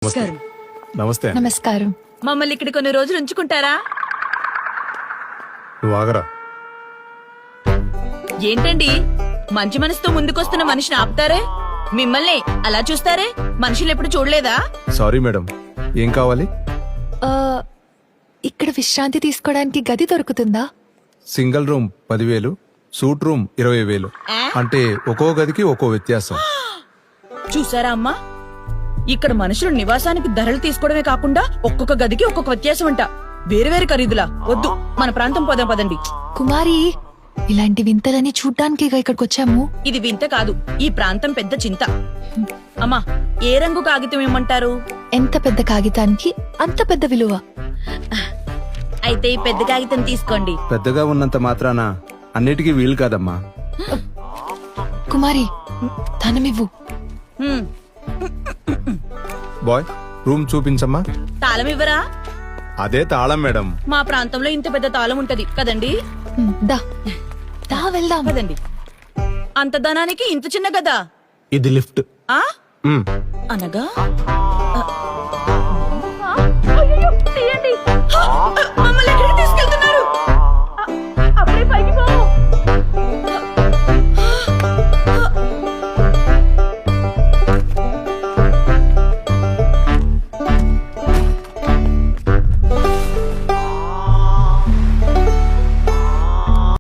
నమస్కారం. నమస్తే అండి. నమస్కారం. మమ్మల్ని ఇక్కడ కొన్ని రోజులు ఉంచుకుంటారా? నువ్వు ఆగరా. ఏంటండి మంచి మనసుతో ముందుకొస్తున్న మనిషిని ఆపుతారే? మిమ్మల్ని అలా చూస్తారే? మనుషులు ఎప్పుడు చూడలేదా? సారీ మేడం, ఏం కావాలి? ఆ, ఇక్కడ విశ్రాంతి తీసుకోవడానికి గది దొరుకుతుందా? Single room 10,000, suite room 20,000. ఆ? అంటే ఒక్కో గదికి ఒక్కో వ్యత్యాసం. చూసారా అమ్మా, ఇక్కడ మనుషులు నివాసానికి ధరలు తీసుకోవడమే కాకుండా ఒక్కొక్క గదికి ఒక్కొక్క వ్యత్యాసం అంట. వేరు వేరు ఖరీదులా? వద్దు, మన ప్రాంతం పోదాం పదండి. కుమారి, ఇలాంటి వింతలని చూడ్డానికిగా ఇక్కడికి వచ్చాము. ఇది వింత కాదు, ఈ ప్రాంతం పెద్ద చింత. అమ్మా, ఏ రంగు కాగితం ఇమ్మంటారు? ఎంత పెద్ద కాగితానికి అంత పెద్ద విలువ. అయితే ఈ పెద్ద కాగితం తీసుకోండి. పెద్దగా ఉన్నంత మాత్రాన అన్నిటికీ వీలు కాదమ్మా. కుమారి, ధనమివ్వు. హ్మ్, బాయ్, రూమ్ చూపించమ్మా. తాళం ఇవ్వరా? అదే తాళం మేడం. మా ప్రాంతంలో ఇంత పెద్ద తాళం ఉంటది కదండి. దా దా వెళ్దాం. కదండి. అంత ధనానికి ఇంత చిన్న గదా? ఇది లిఫ్ట్. ఆ అనగా